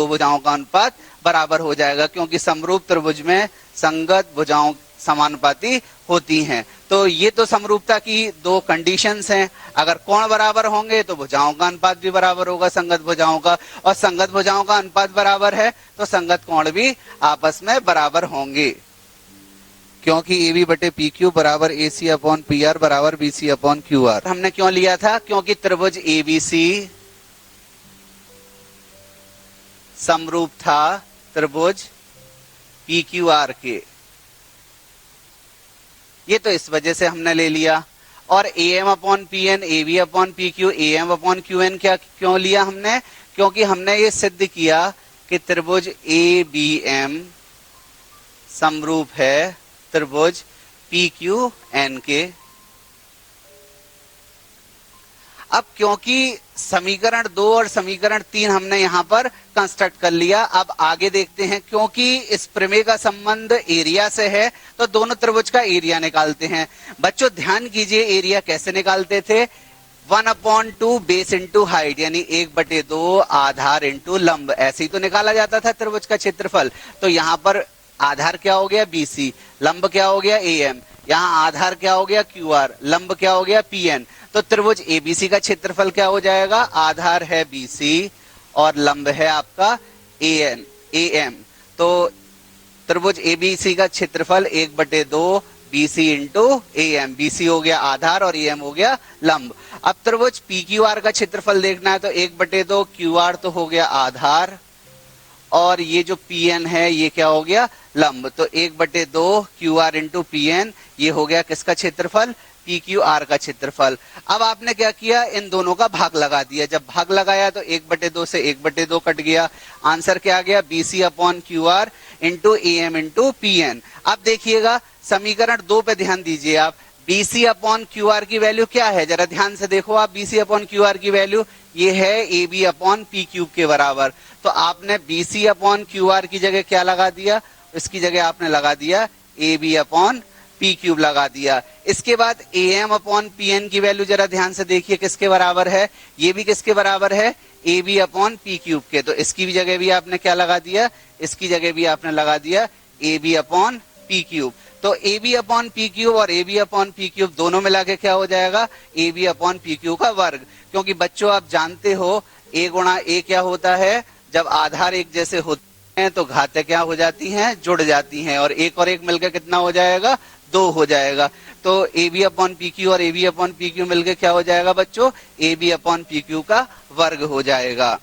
दो भुजाओं का अनुपात बराबर हो जाएगा, क्योंकि समरूप त्रिभुज में संगत भुजाओं समानुपाती होती हैं। तो ये तो समरूपता की दो कंडीशंस हैं। अगर कोण बराबर होंगे तो भुजाओं का अनुपात भी बराबर होगा संगत भुजाओं का, और संगत भुजाओं का अनुपात बराबर है तो संगत कोण भी आपस में बराबर होंगे, क्योंकि AB बटे PQ बराबर AC अपॉन PR बराबर BC अपॉन QR। हमने क्यों लिया था? क्योंकि त्रिभुज ABC समरूप था त्रिभुज PQR के, ये तो इस वजह से हमने ले लिया। और AM upon PN, AB upon PQ, AM upon QN क्या क्यों लिया हमने? क्योंकि हमने ये सिद्ध किया कि त्रिभुज ABM समरूप है त्रिभुज PQN के। अब क्योंकि समीकरण 2 और समीकरण 3 हमने यहां पर कंस्ट्रक्ट कर लिया, अब आगे देखते हैं। क्योंकि इस प्रमेय का संबंध एरिया से है तो दोनों त्रिभुज का एरिया निकालते हैं। बच्चों ध्यान कीजिए, एरिया कैसे निकालते थे? 1/2 बेस इंटू हाइट, यानी 1/2 आधार इंटू लंब, ऐसे ही तो निकाला जाता था त्रिभुज का क्षेत्रफल। तो यहाँ पर आधार क्या हो गया? BC, लंब क्या हो गया? AM, यहाँ आधार क्या हो गया? QR, लंब क्या हो गया? PN। तो त्रिभुज ABC का क्षेत्रफल क्या हो जाएगा? आधार है BC और लंब है आपका AM। तो त्रिभुज ABC का क्षेत्रफल 1/2 BC इंटू AM, BC हो गया आधार और AM हो गया लंब। अब त्रिभुज PQR का क्षेत्रफल देखना है तो 1/2 QR तो हो गया आधार और ये जो PN है ये क्या हो गया? लंब। तो 1/2 QR इंटू PN, ये हो गया किसका क्षेत्रफल? PQR का क्षेत्रफल। अब आपने क्या किया? इन दोनों का भाग लगा दिया। जब भाग लगाया तो 1/2 से 1/2 कट गया। आंसर क्या आ गया? BC upon QR into AM into PN। अब देखिएगा समीकरण 2 पे ध्यान दीजिए आप। BC अपॉन QR की वैल्यू क्या है? जरा ध्यान से देखो आप। BC अपॉन QR की वैल्यू ये है AB अपॉन P³ के बराबर। तो आपने BC अपॉन QR की जगह क्या लगा दिया? इसकी जगह आपने लगा दिया AB अपॉन P³ लगा दिया। इसके बाद AM अपॉन PN की वैल्यू जरा ध्यान से देखिए किसके बराबर है? ये भी किसके बराबर है? AB अपॉन P³ के। तो इसकी भी जगह भी आपने क्या लगा दिया? इसकी जगह भी आपने लगा दिया AB अपॉन P³। तो AB अपॉन PQ और AB अपॉन PQ दोनों मिला के क्या हो जाएगा? AB अपॉन PQ का वर्ग। क्योंकि बच्चों आप जानते हो A गुणा A क्या होता है? जब आधार एक जैसे होते हैं तो घातें क्या हो जाती हैं? जुड़ जाती हैं, और एक मिलकर कितना हो जाएगा? 2 हो जाएगा। तो AB अपॉन PQ और AB अपॉन PQ मिलकर क्या हो जाएगा बच्चों? AB अपॉन PQ का वर्ग हो जाएगा।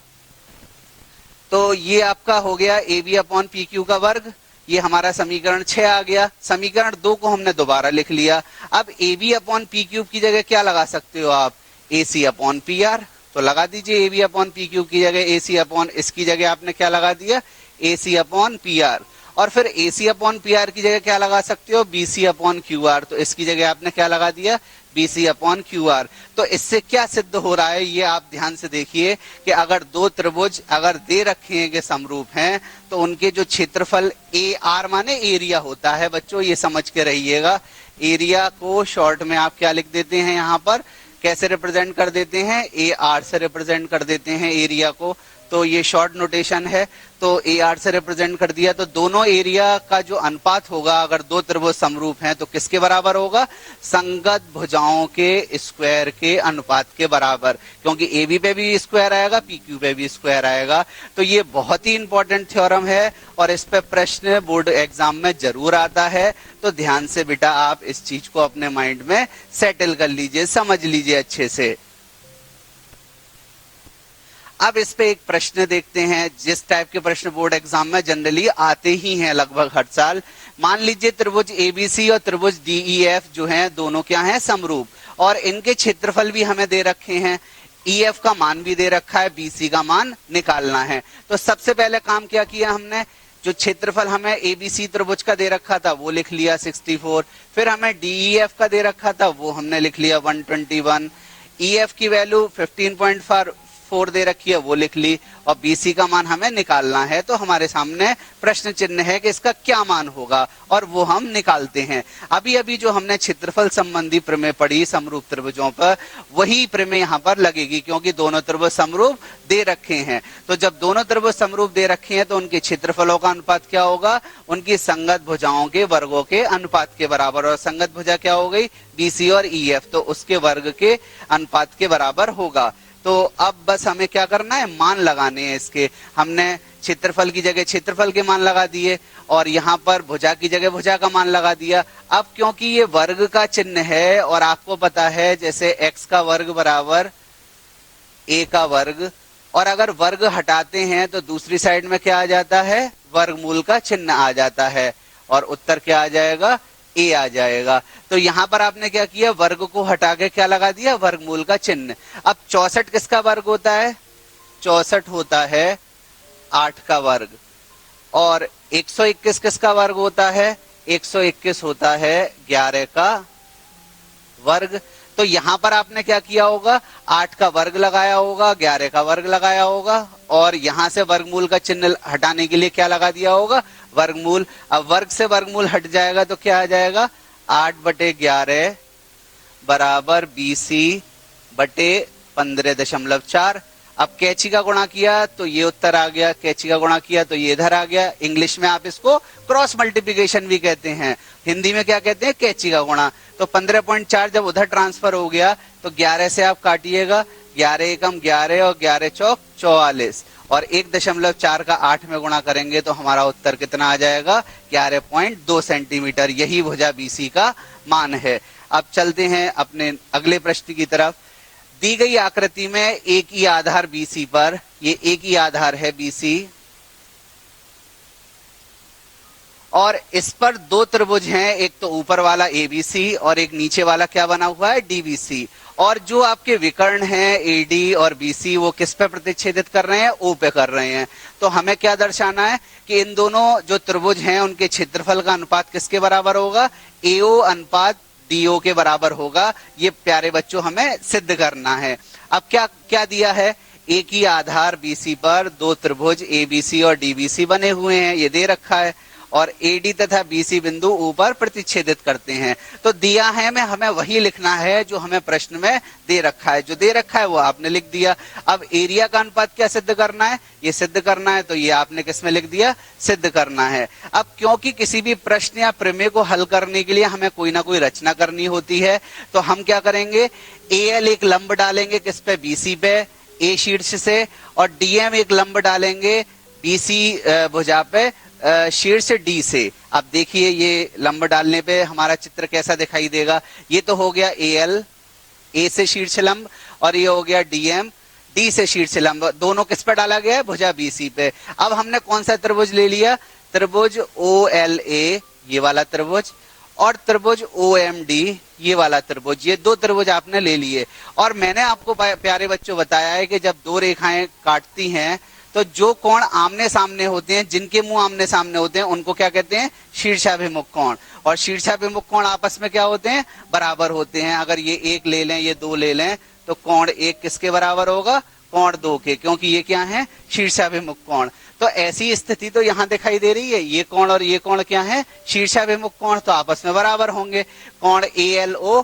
तो ये आपका हो गया AB अपॉन PQ का वर्ग। ये हमारा समीकरण 6 आ गया। समीकरण 2 को हमने दोबारा लिख लिया। अब AB अपॉन P³ की जगह क्या लगा सकते हो आप? AC upon PR। तो लगा दीजिए AB अपॉन P³ की जगह AC अपॉन, इसकी जगह आपने क्या लगा दिया? AC upon PR। और फिर AC अपॉन PR की जगह क्या लगा सकते हो? BC upon QR। तो इसकी जगह आपने क्या लगा दिया? BC upon QR। तो इससे क्या सिद्ध हो रहा है ये आप ध्यान से देखिए कि अगर दो त्रिभुज अगर दे रखे हैं कि समरूप हैं तो उनके जो क्षेत्रफल AR माने एरिया होता है। बच्चों ये समझ के रहिएगा, एरिया को शॉर्ट में आप क्या लिख देते हैं? यहाँ पर कैसे रिप्रेजेंट कर देते हैं? AR से रिप्रेजेंट कर देते हैं एरिया को। तो ये शॉर्ट नोटेशन है। तो AR से रिप्रेजेंट कर दिया। तो दोनों एरिया का जो अनुपात होगा अगर दो त्रिभुज समरूप हैं तो किसके बराबर होगा? संगत भुजाओं के स्क्वायर के अनुपात के बराबर, क्योंकि AB पे भी स्क्वायर आएगा, PQ पे भी स्क्वायर आएगा। तो ये बहुत ही इंपॉर्टेंट थ्योरम है और इस पे प्रश्न बोर्ड एग्जाम में जरूर आता है। तो ध्यान से बेटा आप इस चीज को अपने माइंड में सेटल कर लीजिए, समझ लीजिए अच्छे से। अब इस पे एक प्रश्न देखते हैं, जिस टाइप के प्रश्न बोर्ड एग्जाम में जनरली आते ही हैं लगभग हर साल। मान लीजिए त्रिभुज ABC और त्रिभुज DEF जो हैं दोनों क्या हैं? समरूप, और इनके क्षेत्रफल भी हमें दे रखे हैं। EF का मान भी दे रखा है, BC का मान निकालना है। तो सबसे पहले काम क्या किया हमने? जो क्षेत्रफल हमें ABC त्रिभुज का दे रखा था वो लिख लिया 64। फिर हमें DEF का दे रखा था वो हमने लिख लिया 121। EF की वैल्यू 4 दे रखी है वो लिख ली, और BC का मान हमें निकालना है। तो हमारे सामने प्रश्न चिन्ह है कि इसका क्या मान होगा, और वो हम निकालते हैं। अभी अभी जो हमने क्षेत्रफल संबंधी प्रमेय पढ़ी समरूप त्रिभुजों पर, वही प्रमेय यहाँ पर लगेगी, क्योंकि दोनों त्रिभुज समरूप दे रखे हैं। तो जब दोनों त्रिभुज समरूप दे रखे हैं तो उनके क्षेत्रफलों का अनुपात क्या होगा, उनकी संगत भुजाओं के वर्गों के अनुपात के बराबर। और संगत भुजा क्या हो गई, BC और EF, तो उसके वर्ग के अनुपात के बराबर होगा। तो अब बस हमें क्या करना है, मान लगाने हैं इसके। हमने क्षेत्रफल की जगह क्षेत्रफल के मान लगा दिए, और यहाँ पर भुजा की जगह भुजा का मान लगा दिया। अब क्योंकि ये वर्ग का चिन्ह है, और आपको पता है जैसे x का वर्ग बराबर a का वर्ग, और अगर वर्ग हटाते हैं तो दूसरी साइड में क्या आ जाता है, वर्गमूल का चिन्ह आ जाता है, और उत्तर क्या आ जाएगा, A आ जाएगा। तो यहाँ पर आपने क्या किया, वर्ग को हटा के क्या लगा दिया, वर्गमूल का चिन्ह। अब 64 किसका वर्ग होता है, 64 होता है 8 का वर्ग, और 121 किसका वर्ग होता है, 121 होता है 11 का वर्ग। तो यहाँ पर आपने क्या किया होगा, 8 का वर्ग लगाया होगा, 11 का वर्ग लगाया होगा, और यहाँ से वर्गमूल का चिन्ह हटाने के लिए क्या लगा दिया होगा, वर्गमूल। अब वर्ग से वर्गमूल हट जाएगा तो क्या आ जाएगा, 8/11 बराबर BC बटे 15.4। अब कैची का गुणा किया तो ये उत्तर आ गया, कैची का गुणा किया तो ये इधर आ गया। इंग्लिश में आप इसको क्रॉस मल्टीप्लिकेशन भी कहते हैं, हिंदी में क्या कहते हैं, कैची का गुणा। तो 15.4 जब उधर ट्रांसफर हो गया तो 11 से आप काटिएगा, 11 एकम 11 और 11 चौक 44, और 1.4 का 8 में गुणा करेंगे तो हमारा उत्तर कितना आ जाएगा, 11.2 सेंटीमीटर। यही भुजा BC का मान है। अब चलते हैं अपने अगले प्रश्न की तरफ। दी गई आकृति में एक ही आधार BC पर, ये एक ही आधार है BC, और इस पर दो त्रिभुज हैं, एक तो ऊपर वाला ABC और एक नीचे वाला क्या बना हुआ है, DBC। और जो आपके विकर्ण हैं AD और BC वो किस पे प्रतिच्छेदित कर रहे हैं, O पे कर रहे हैं। तो हमें क्या दर्शाना है कि इन दोनों जो त्रिभुज हैं उनके क्षेत्रफल का अनुपात किसके बराबर होगा, AO अनुपात DO के बराबर होगा। ये प्यारे बच्चों हमें सिद्ध करना है। अब क्या क्या दिया है, एक ही आधार BC पर दो त्रिभुज ABC और DBC बने हुए हैं, ये दे रखा है, और AD तथा BC बिंदु ऊपर प्रतिच्छेदित करते हैं। तो दिया है में हमें वही लिखना है जो हमें प्रश्न में दे रखा है, जो दे रखा है वो आपने लिख दिया। अब एरिया का अनुपात क्या सिद्ध करना है, ये सिद्ध करना है, तो ये आपने किसमें लिख दिया, सिद्ध करना है। अब क्योंकि किसी भी प्रश्न या प्रमेय को हल करने के लिए हमें कोई ना कोई रचना करनी होती है, तो हम क्या करेंगे, AL एक लंब डालेंगे किस पे, BC पे, A शीर्ष से, और DM एक लंब डालेंगे BC भुजा पे शीर्ष D से। अब देखिए ये लंब डालने पे हमारा चित्र कैसा दिखाई देगा। ये तो हो गया AL, A से शीर्ष लंब, और ये हो गया DM, D से शीर्ष लंब। दोनों किस पे डाला गया है, भुजा BC पे। अब हमने कौन सा त्रिभुज ले लिया, त्रिभुज OLA ये वाला त्रिभुज, और त्रिभुज OMD ये वाला त्रिभुज। ये दो त्रिभुज आपने ले लिए। और मैंने आपको प्यारे बच्चों बताया है कि जब दो रेखाएं काटती हैं तो जो कोण आमने सामने होते हैं, जिनके मुंह आमने सामने होते हैं, उनको क्या कहते हैं, शीर्षाभिमुख कोण। और शीर्षाभिमुख कोण आपस में क्या होते हैं, बराबर होते हैं। अगर ये एक ले लें, ये दो ले लें, तो कोण एक किसके बराबर होगा, कोण दो के, क्योंकि ये क्या है, शीर्षाभिमुख कोण। तो ऐसी स्थिति तो यहाँ दिखाई दे रही है, ये कोण और ये कोण क्या है, शीर्षाभिमुख कोण, तो आपस में बराबर होंगे। कोण ALO,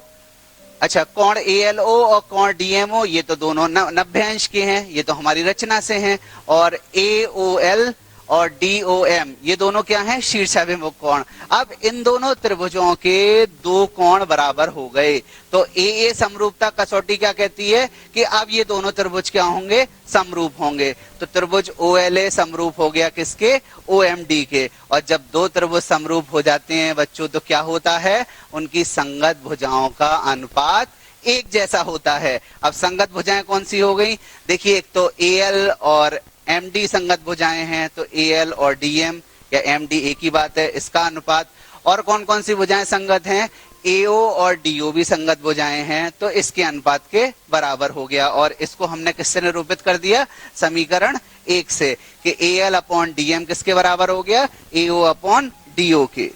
अच्छा कोण ALO और कोण DMO ये तो दोनों 90 अंश के हैं, ये तो हमारी रचना से हैं। और AOL और DOM ये दोनों क्या हैं, शीर्षाभिमुख कोण। अब इन दोनों त्रिभुजों के दो कोण बराबर हो गए, तो AA समरूपता कसौटी क्या कहती है कि अब ये दोनों त्रिभुज क्या होंगे, समरूप होंगे। तो त्रिभुज OLA समरूप हो गया किसके, OMD के। और जब दो त्रिभुज समरूप हो जाते हैं बच्चों तो क्या होता है, उनकी संगत भुजाओं का अनुपात एक जैसा होता है। अब संगत भुजाएं कौन सी हो गई, देखिए एक तो AL और MD संगत भुजाएं हैं, तो AL और DM या MD एक ही बात है, इसका अनुपात। और कौन कौन सी भुजाएं संगत हैं, AO और DO भी संगत भुजाएं हैं, तो इसके अनुपात के बराबर हो गया। और इसको हमने किससे निरूपित कर दिया, समीकरण 1 से, कि AL अपॉन DM किसके बराबर हो गया, AO अपॉन DO के।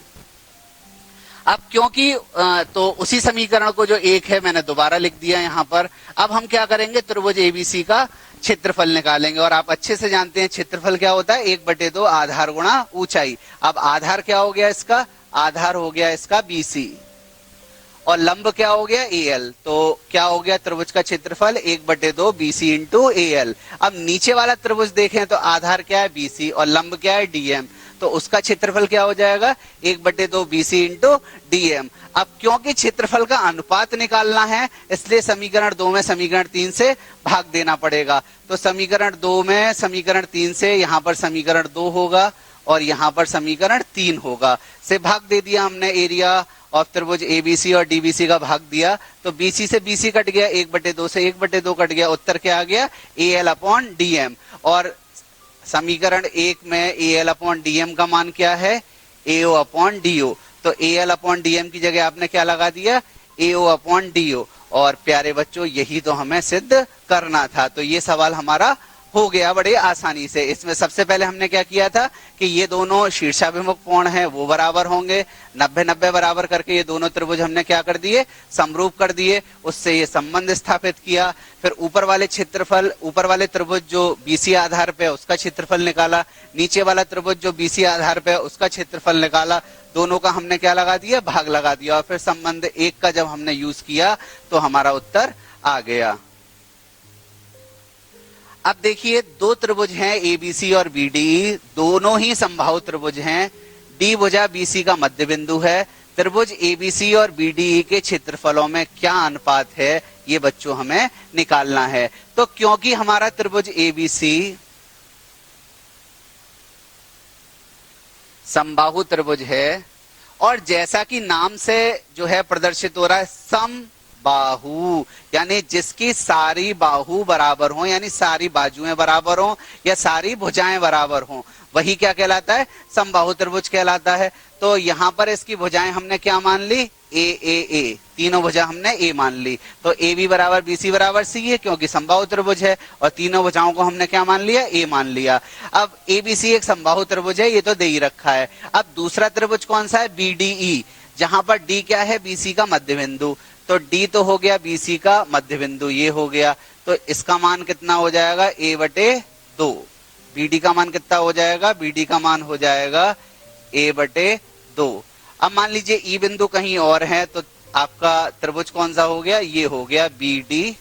अब क्योंकि तो उसी समीकरण को जो एक है मैंने दोबारा लिख दिया यहाँ पर। अब हम क्या करेंगे, त्रिभुज ABC का क्षेत्रफल निकालेंगे। और आप अच्छे से जानते हैं क्षेत्रफल क्या होता है, 1/2 आधार गुणा ऊंचाई। अब आधार क्या हो गया इसका, आधार हो गया इसका BC और लंब क्या हो गया AL। तो क्या हो गया त्रिभुज का क्षेत्रफल 1/2 BC इंटू AL। अब नीचे वाला त्रिभुज देखें तो आधार क्या है BC और लंब क्या है DM, तो उसका क्षेत्रफल क्या हो जाएगा 1/2 BC इंटू DM। अब क्योंकि क्षेत्रफल का अनुपात निकालना है इसलिए समीकरण 2 में समीकरण 3 से भाग देना पड़ेगा। तो समीकरण 2 में समीकरण 3 से यहाँ पर समीकरण 2 होगा और यहाँ पर समीकरण 3 होगा, से भाग दे दिया हमने। एरिया ऑफ त्रिभुज ABC और DBC का भाग दिया तो BC से BC कट गया, 1/2 से 1/2 कट गया, उत्तर क्या आ गया AL/DM। और समीकरण 1 में AL/DM का मान क्या है AO/DO। तो AL/DM की जगह आपने क्या लगा दिया AO/DO। और प्यारे बच्चों यही तो हमें सिद्ध करना था, तो ये सवाल हमारा हो गया बड़े आसानी से। इसमें सबसे पहले हमने क्या किया था कि ये दोनों शीर्षाभिमुख कोण हैं वो बराबर होंगे, 90-90 बराबर करके ये दोनों त्रिभुज हमने क्या कर दिए समरूप कर दिए, उससे ये संबंध स्थापित किया। फिर ऊपर वाले क्षेत्रफल, ऊपर वाले त्रिभुज जो BC आधार पे उसका क्षेत्रफल निकाला, नीचे वाला त्रिभुज जो BC आधार पे उसका क्षेत्रफल निकाला, दोनों का हमने क्या लगा दिया भाग लगा दिया। और फिर संबंध 1 का जब हमने यूज किया तो हमारा उत्तर आ गया। अब देखिए दो त्रिभुज हैं ABC और BDE, दोनों ही समबाहु त्रिभुज हैं। D भुजा BC का मध्य बिंदु है। त्रिभुज ABC और BDE के क्षेत्रफलों में क्या अनुपात है ये बच्चों हमें निकालना है। तो क्योंकि हमारा त्रिभुज ABC समबाहु त्रिभुज है और जैसा कि नाम से जो है प्रदर्शित हो रहा है समबाहु, यानी जिसकी सारी बाहु बराबर हो, यानी सारी बाजुएं बराबर हो या सारी भुजाएं बराबर हो, वही क्या कहलाता है समबाहु त्रिभुज कहलाता है। तो यहाँ पर इसकी भुजाएं हमने क्या मान ली A, तीनों भुजा हमने A मान ली। तो AB बराबर BC बराबर C है क्योंकि समबाहु त्रिभुज है और तीनों भुजाओं को हमने क्या मान लिया A मान लिया। अब ABC एक समबाहु त्रिभुज है, ये तो दे ही रखा है। अब दूसरा त्रिभुज कौन सा है BDE, जहां पर D क्या है BC का मध्य बिंदु। तो D तो हो गया BC का मध्य बिंदु, ये हो गया। तो इसका मान कितना हो जाएगा A/2। BD का मान कितना हो जाएगा, BD का मान हो जाएगा A/2। अब मान लीजिए E बिंदु कहीं और है तो आपका त्रिभुज कौन सा हो गया, ये हो गया BDE।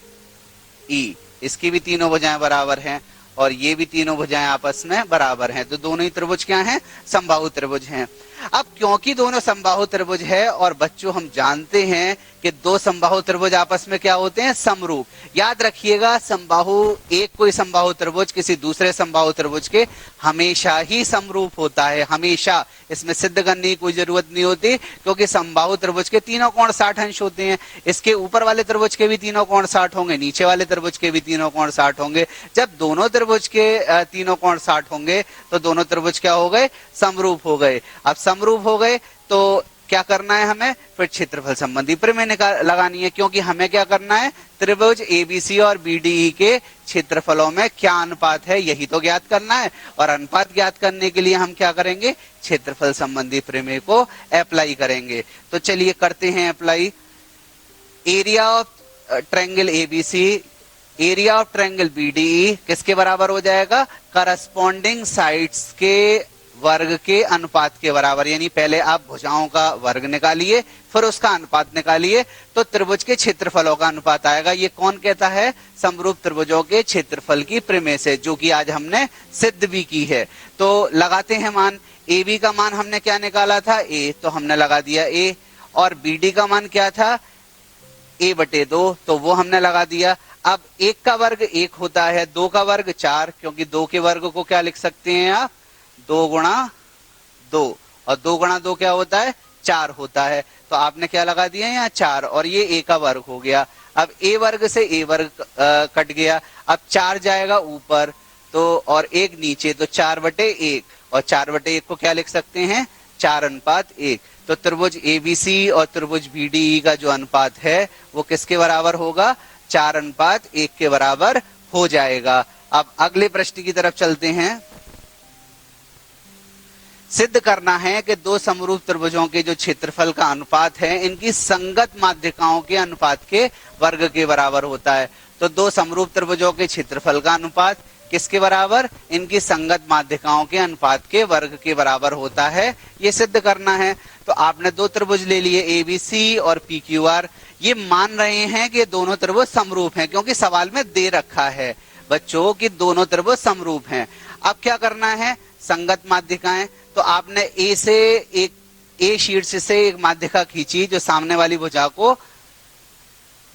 इसकी भी तीनों भुजाएं बराबर हैं और ये भी तीनों भुजाएं आपस में बराबर हैं, तो दोनों ही त्रिभुज क्या हैं समबाहु त्रिभुज हैं। अब क्योंकि दोनों समबाहु त्रिभुज है और बच्चों हम जानते हैं कि दो समबाहु त्रिभुज आपस में क्या होते हैं समरूप। याद रखिएगा समबाहु, एक कोई समबाहु त्रिभुज किसी दूसरे समबाहु त्रिभुज के हमेशा ही समरूप होता है, हमेशा। इसमें सिद्ध करने की कोई जरूरत नहीं होती क्योंकि समबाहु त्रिभुज के तीनों कोण 60 अंश होते हैं। इसके ऊपर वाले त्रिभुज के भी तीनों कोण 60 होंगे, नीचे वाले त्रिभुज के भी तीनों कोण 60 होंगे। जब दोनों त्रिभुज के तीनों कोण 60 होंगे तो दोनों त्रिभुज क्या हो गए समरूप हो गए। अब समरूप हो गए तो क्या करना है हमें, फिर क्षेत्रफल संबंधी प्रमेय लगानी है, क्योंकि हमें क्या करना है त्रिभुज ABC और BDE के क्षेत्रफलों में क्या अनुपात है यही तो ज्ञात करना है। और अनुपात ज्ञात करने के लिए हम क्या करेंगे क्षेत्रफल संबंधी प्रमेय को अप्लाई करेंगे। तो चलिए करते हैं apply. Area of triangle ABC, area of triangle BDE किसके बराबर हो जाएगा, करस्पॉन्डिंग साइड्स के वर्ग के अनुपात के बराबर। यानी पहले आप भुजाओं का वर्ग निकालिए फिर उसका अनुपात निकालिए तो त्रिभुज के क्षेत्रफलों का अनुपात आएगा। ये कौन कहता है, समरूप त्रिभुजों के क्षेत्रफल की प्रमेय से, जो कि आज हमने सिद्ध भी की है। तो लगाते हैं मान। AB का मान हमने क्या निकाला था A, तो हमने लगा दिया A। और BD का मान क्या था A/2, तो वो हमने लगा दिया। अब 1 का वर्ग 1 होता है, 2 का वर्ग 4, क्योंकि 2 के वर्ग को क्या लिख सकते हैं आप 2 गुणा 2, और 2 गुणा 2 क्या होता है 4 होता है। तो आपने क्या लगा दिया यहाँ 4, और ये A का वर्ग हो गया। अब A वर्ग से A वर्ग कट गया, अब 4 जाएगा ऊपर तो और 1 नीचे, तो 4/1, और 4/1 को क्या लिख सकते हैं 4:1। तो त्रिभुज ABC और त्रिभुज BDE का जो अनुपात है वो किसके बराबर होगा 4:1 के बराबर हो जाएगा। अब अगले प्रश्न की तरफ चलते हैं। सिद्ध करना है कि दो समरूप त्रिभुजों के जो क्षेत्रफल का अनुपात है इनकी संगत माध्यिकाओं के अनुपात के वर्ग के बराबर होता है। तो दो समरूप त्रिभुजों के क्षेत्रफल का अनुपात किसके बराबर, इनकी संगत माध्यिकाओं के अनुपात के वर्ग के बराबर होता है, ये सिद्ध करना है। तो आपने दो त्रिभुज ले लिए एबीसी और पीक्यूआर, ये मान रहे हैं कि दोनों त्रिभुज समरूप हैं क्योंकि सवाल में दे रखा है बच्चों कि दोनों त्रिभुज समरूप हैं। अब क्या करना है, संगत माध्यिकाएं, तो आपने ए से ए शीर्ष से एक माध्यिका खींची जो सामने वाली भुजा को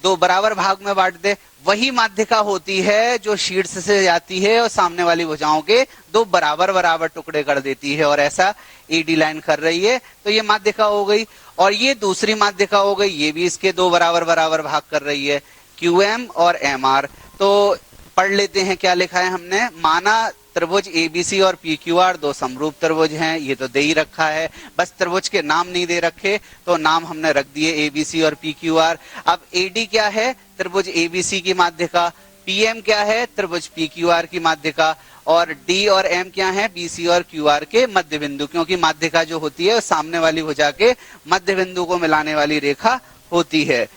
दो बराबर भाग में बांट दे, वही माध्यिका होती है जो शीर्ष से जाती है और सामने वाली भुजाओं के दो बराबर बराबर टुकड़े कर देती है, और ऐसा एडी लाइन कर रही है, तो ये माध्यिका हो गई। और ये दूसरी माध्यिका हो गई, ये भी इसके दो बराबर बराबर भाग कर रही है, क्यूएम और एमआर। तो पढ़ लेते हैं क्या लिखा है हमने, माना त्रिभुज एबीसी और पीक्यूआर दो समरूप त्रिभुज हैं, ये तो दे ही रखा है, बस त्रिभुज के नाम नहीं दे रखे तो नाम हमने रख दिए एबीसी और पीक्यूआर। अब एडी क्या है, त्रिभुज एबीसी की माध्यिका, पीएम क्या है, त्रिभुज पीक्यूआर की माध्यिका, और डी और एम क्या है, बीसी और क्यूआर के मध्य बिंदु, क्योंकि माध्यिका जो होती है सामने वाली भुजा के मध्य बिंदु को मिलाने वाली रेखा होती है।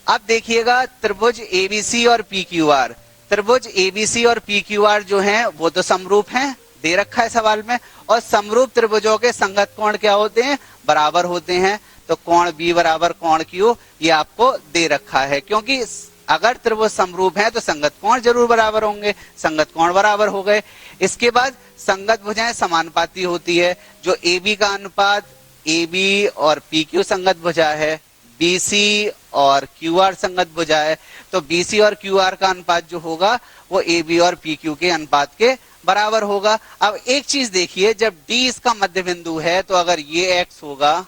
अब देखिएगा त्रिभुज एबीसी और पीक्यूआर, त्रिभुज एबीसी और पीक्यूआर जो हैं वो तो समरूप हैं, दे रखा है सवाल में, और समरूप त्रिभुजों के संगत कोण क्या होते हैं, बराबर होते हैं। तो कोण बी बराबर कोण क्यू ये आपको दे रखा है, क्योंकि अगर त्रिभुज समरूप है तो संगत कोण जरूर बराबर होंगे, संगत कोण बराबर हो गए। इसके बाद संगत भुजाएं समानुपाती होती है, जो एबी का अनुपात एबी और पीक्यू संगत भुजा है, बीसी और क्यूआर संगत भुजा है, तो बीसी और क्यूआर का अनुपात जो होगा वो एबी और पीक्यू के अनुपात के बराबर होगा। अब एक चीज देखिए, जब डी इसका मध्य बिंदु है तो अगर ये एक्स होगा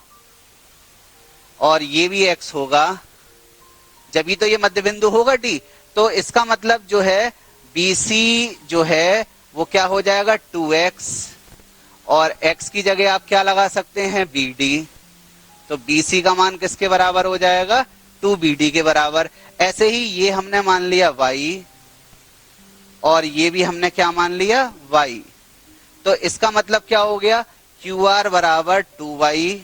और ये भी एक्स होगा, जब ही तो ये मध्य बिंदु होगा डी, तो इसका मतलब जो है बीसी जो है वो क्या हो जाएगा 2x, और x की जगह आप क्या लगा सकते हैं bd, तो BC का मान किसके बराबर हो जाएगा 2BD के बराबर। ऐसे ही ये हमने मान लिया y और ये भी हमने क्या मान लिया y, तो इसका मतलब क्या हो गया QR बराबर 2y,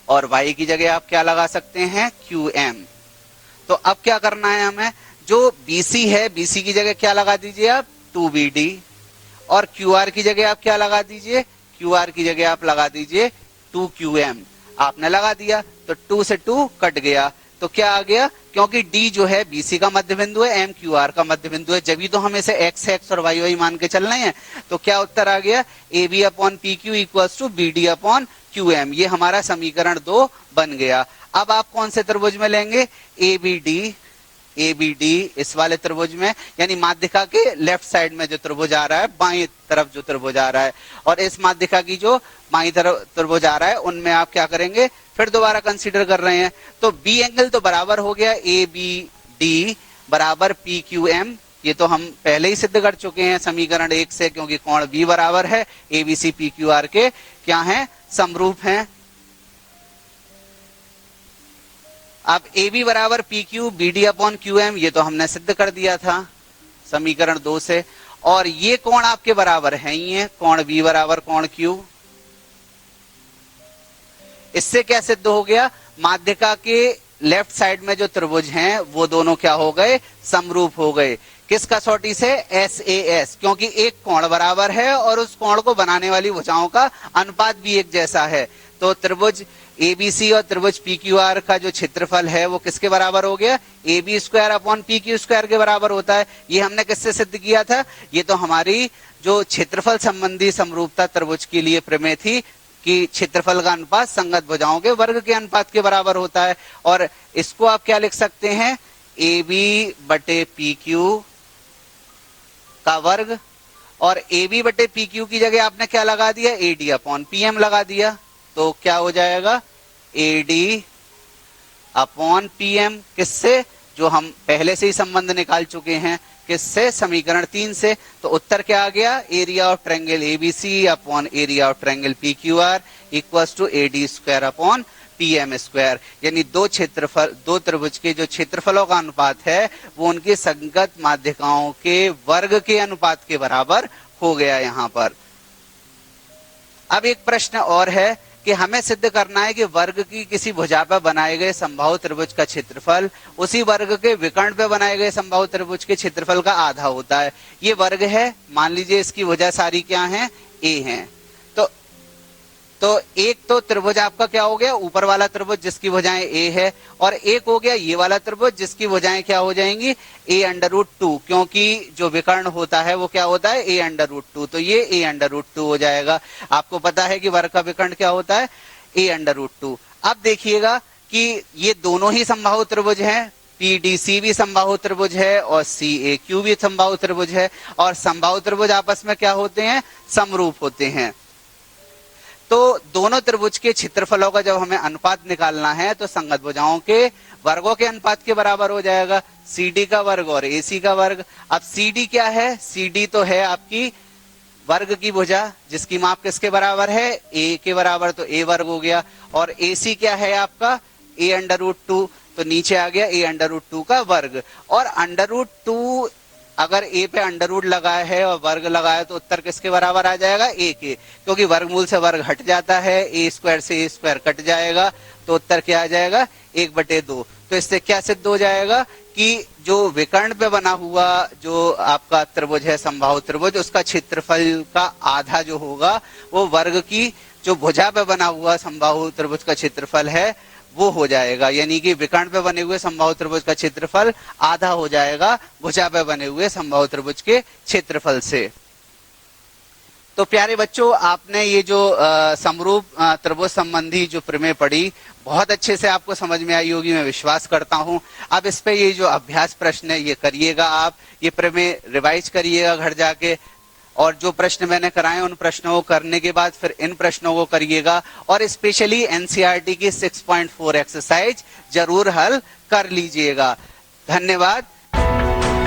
और y की जगह आप क्या लगा सकते हैं QM। तो अब क्या करना है हमें, जो BC है BC की जगह क्या लगा दीजिए आप 2BD, और QR की जगह आप क्या लगा दीजिए, QR की जगह आप लगा दीजिए 2QM। आपने लगा दिया तो 2 से 2 कट गया, तो क्या आ गया, क्योंकि D जो है BC का मध्य बिंदु है, M QR का मध्य बिंदु है, जब भी तो हम इसे x x और y y मान के चल रहे हैं, तो क्या उत्तर आ गया AB upon PQ equals to BD upon QM। ये हमारा समीकरण 2 बन गया। अब आप कौन से त्रिभुज में लेंगे, ABD इस वाले त्रिभुज में, यानी माध्यिका के लेफ्ट साइड में जो त्रिभुज आ रहा है, बाईं तरफ जो त्रिभुज आ रहा है, और इस माध्यिका की जो बाईं तरफ त्रिभुज आ रहा है, उनमें आप क्या करेंगे, फिर दोबारा कंसीडर कर रहे हैं, तो बी एंगल तो बराबर हो गया ABD बराबर PQM, ये तो हम पहले ही सिद्ध कर चुके हैं समीकरण 1 से, क्योंकि कोण B बराबर है ABC PQR के क्या है, समरूप हैं। अब AB बराबर PQ BD अपॉन QM ये तो हमने सिद्ध कर दिया था समीकरण 2 से, और ये कोण आपके बराबर है ही है, कोण B बराबर कोण Q। इससे क्या सिद्ध हो गया, माध्यिका के लेफ्ट साइड में जो त्रिभुज हैं वो दोनों क्या हो गए, समरूप हो गए। किस कसौटी से, SAS, क्योंकि एक कोण बराबर है और उस कोण को बनाने वाली भुजाओं का अनुपात भी एक जैसा है। तो त्रिभुज ABC और त्रिभुज PQR का जो क्षेत्रफल है वो किसके बराबर हो गया, AB square upon PQ square के बराबर होता है। ये हमने किससे सिद्ध किया था, ये तो हमारी जो क्षेत्रफल संबंधी समरूपता त्रिभुज के लिए प्रमेय थी कि क्षेत्रफल का अनुपात संगत भुजाओं के वर्ग के अनुपात के बराबर होता है। और इसको आप क्या लिख सकते हैं, AB बटे PQ का वर्ग, और AB बटे PQ की जगह आपने क्या लगा दिया, AD अपॉन PM लगा दिया, तो क्या हो जाएगा AD अपॉन PM, किससे, जो हम पहले से ही संबंध निकाल चुके हैं, किससे, समीकरण 3 से। तो उत्तर क्या आ गया, area of triangle ABC upon area of triangle PQR equals to AD square upon PM square, यानी दो त्रिभुज के जो क्षेत्रफलों का अनुपात है वो उनकी संगत माध्यिकाओं के वर्ग के अनुपात के बराबर हो गया यहाँ पर। अब एक प्रश्न और है कि हमें सिद्ध करना है कि वर्ग की किसी भुजा पर बनाए गए समबाहु त्रिभुज का क्षेत्रफल उसी वर्ग के विकर्ण पे बनाए गए समबाहु त्रिभुज के क्षेत्रफल का आधा होता है। ये वर्ग है, मान लीजिए इसकी भुजा सारी क्या है, ए है। तो एक तो त्रिभुज आपका क्या हो गया, ऊपर वाला त्रिभुज जिसकी भुजाएं ए है, और एक हो गया ये वाला त्रिभुज जिसकी भुजाएं क्या हो जाएंगी, a√2, क्योंकि जो विकर्ण होता है वो क्या होता है, a√2, तो ये a√2 हो जाएगा। आपको पता है कि वर्ग का विकर्ण क्या होता है, a√2। अब देखिएगा कि ये दोनों ही समबाहु त्रिभुज हैं, PDC भी समबाहु त्रिभुज है और CAQ भी समबाहु त्रिभुज है, और समबाहु त्रिभुज आपस में क्या होते हैं, समरूप होते हैं। तो दोनों त्रिभुज के क्षेत्रफलों का जब हमें अनुपात निकालना है तो संगत भुजाओं के वर्गों के अनुपात के बराबर हो जाएगा, CD का वर्ग और AC का वर्ग। अब CD क्या है, CD तो है आपकी वर्ग की भुजा जिसकी माप किसके बराबर है, A के बराबर, तो A वर्ग हो गया। और AC क्या है आपका, a√2, तो नीचे आ गया a√2 का वर्ग। और √2 अगर a पे अंडर लगा है और वर्ग लगा है तो उत्तर किसके बराबर आ जाएगा, a के, क्योंकि वर्गमूल से वर्ग हट जाता है, a² से a² कट जाएगा, तो उत्तर क्या आ जाएगा, 1/2। तो इससे क्या सिद्ध हो जाएगा कि जो विकर्ण पे बना हुआ जो आपका त्रिभुज है समबाहु त्रिभुज, उसका क्षेत्रफल का आधा जो होगा वो वर्ग की जो भुजा पे बना हुआ समबाहु त्रिभुज का क्षेत्रफल है वो हो जाएगा। यानी कि विकर्ण पे बने हुए समबाहु त्रिभुज का क्षेत्रफल आधा हो जाएगा भुजा पे बने हुए समबाहु त्रिभुज के क्षेत्रफल से। तो प्यारे बच्चों, आपने ये जो समरूप त्रिभुज संबंधी जो प्रमेय पढ़ी, बहुत अच्छे से आपको समझ में आई होगी, मैं विश्वास करता हूं। अब इस पे ये जो अभ्यास प्रश्न है ये करिएगा, आप ये प्रमेय रिवाइज करिएगा घर जाके, और जो प्रश्न मैंने कराए उन प्रश्नों को करने के बाद फिर इन प्रश्नों को करिएगा, और स्पेशली एनसीईआरटी की 6.4 एक्सरसाइज जरूर हल कर लीजिएगा। धन्यवाद।